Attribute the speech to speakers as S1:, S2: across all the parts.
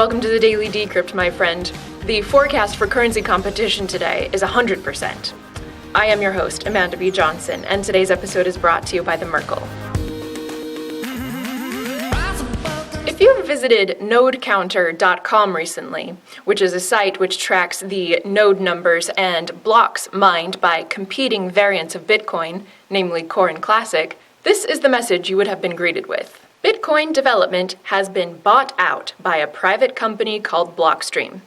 S1: Welcome to the Daily Decrypt, my friend. The forecast for currency competition today is 100%. I am your host, Amanda B. Johnson, and today's episode is brought to you by the Merkle. If you've visited nodecounter.com recently, which is a site which tracks the node numbers and blocks mined by competing variants of Bitcoin, namely Core and Classic, this is the message you would have been greeted with. Bitcoin development has been bought out by a private company called Blockstream.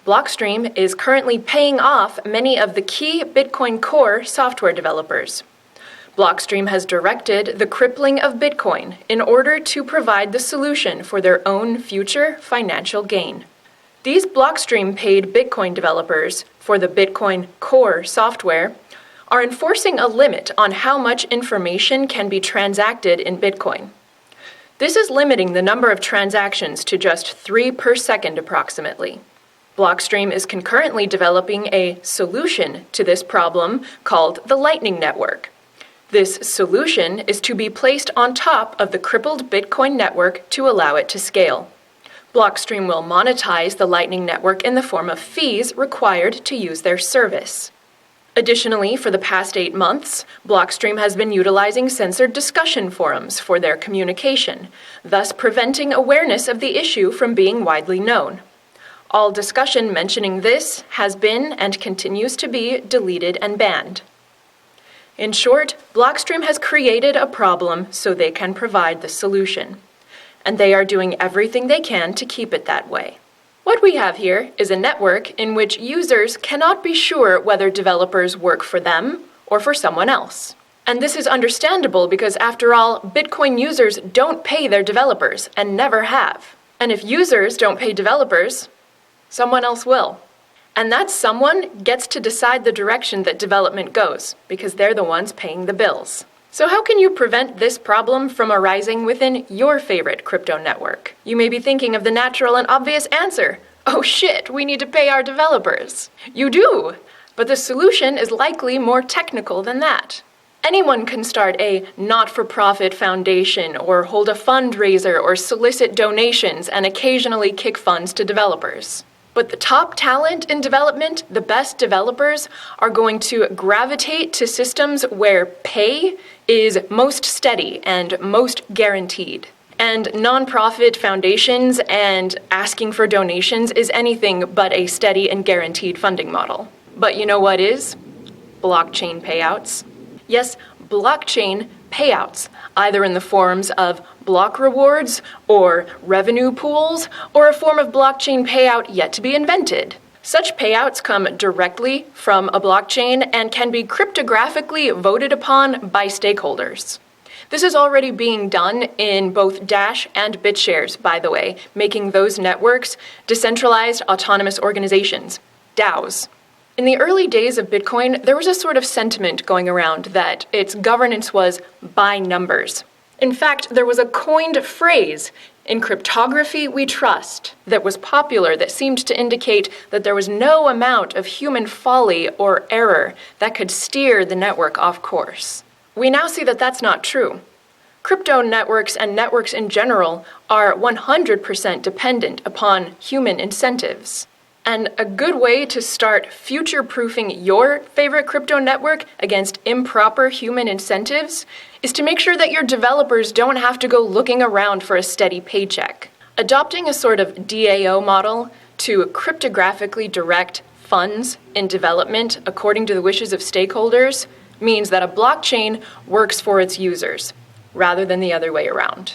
S1: Blockstream is currently paying off many of the key Bitcoin Core software developers. Blockstream has directed the crippling of Bitcoin in order to provide the solution for their own future financial gain. These Blockstream-paid Bitcoin developers for the Bitcoin Core software are enforcing a limit on how much information can be transacted in Bitcoin. This is limiting the number of transactions to just 3 per second approximately. Blockstream is concurrently developing a solution to this problem called the Lightning Network. This solution is to be placed on top of the crippled Bitcoin network to allow it to scale. Blockstream will monetize the Lightning Network in the form of fees required to use their service. Additionally, for the past 8 months, Blockstream has been utilizing censored discussion forums for their communication, thus preventing awareness of the issue from being widely known. All discussion mentioning this has been and continues to be deleted and banned. In short, Blockstream has created a problem so they can provide the solution, and they are doing everything they can to keep it that way. What we have here is a network in which users cannot be sure whether developers work for them or for someone else. And this is understandable because, after all, Bitcoin users don't pay their developers and never have. And if users don't pay developers, someone else will. And that someone gets to decide the direction that development goes because they're the ones paying the bills. So how can you prevent this problem from arising within your favorite crypto network? You may be thinking of the natural and obvious answer. Oh shit, we need to pay our developers. You do, but the solution is likely more technical than that. Anyone can start a not-for-profit foundation or hold a fundraiser or solicit donations and occasionally kick funds to developers. But the top talent in development, the best developers, are going to gravitate to systems where pay is most steady and most guaranteed. And nonprofit foundations and asking for donations is anything but a steady and guaranteed funding model. But you know what is? Blockchain payouts. Yes, blockchain payouts, either in the forms of block rewards or revenue pools, or a form of blockchain payout yet to be invented. Such payouts come directly from a blockchain and can be cryptographically voted upon by stakeholders. This is already being done in both Dash and BitShares, by the way, making those networks decentralized autonomous organizations, DAOs. In the early days of Bitcoin, there was a sort of sentiment going around that its governance was by numbers. In fact, there was a coined phrase, "In cryptography we trust," that was popular, that seemed to indicate that there was no amount of human folly or error that could steer the network off course. We now see that that's not true. Crypto networks and networks in general are 100% dependent upon human incentives. And a good way to start future-proofing your favorite crypto network against improper human incentives is to make sure that your developers don't have to go looking around for a steady paycheck. Adopting a sort of DAO model to cryptographically direct funds in development according to the wishes of stakeholders means that a blockchain works for its users, rather than the other way around.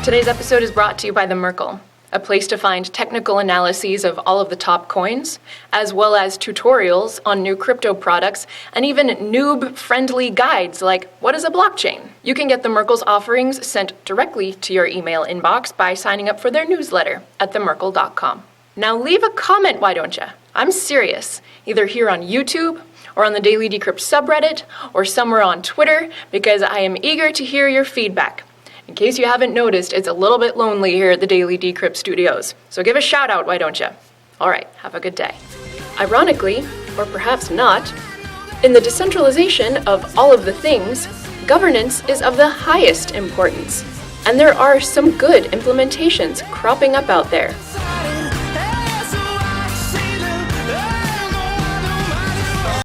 S1: Today's episode is brought to you by the Merkle, a place to find technical analyses of all of the top coins, as well as tutorials on new crypto products, and even noob-friendly guides like what is a blockchain. You can get the Merkle's offerings sent directly to your email inbox by signing up for their newsletter at themerkle.com. Now leave a comment, why don't you? I'm serious, either here on YouTube, or on the Daily Decrypt subreddit, or somewhere on Twitter, because I am eager to hear your feedback. In case you haven't noticed, it's a little bit lonely here at the Daily Decrypt studios. So give a shout out, why don't you? All right, have a good day. Ironically, or perhaps not, in the decentralization of all of the things, governance is of the highest importance. And there are some good implementations cropping up out there.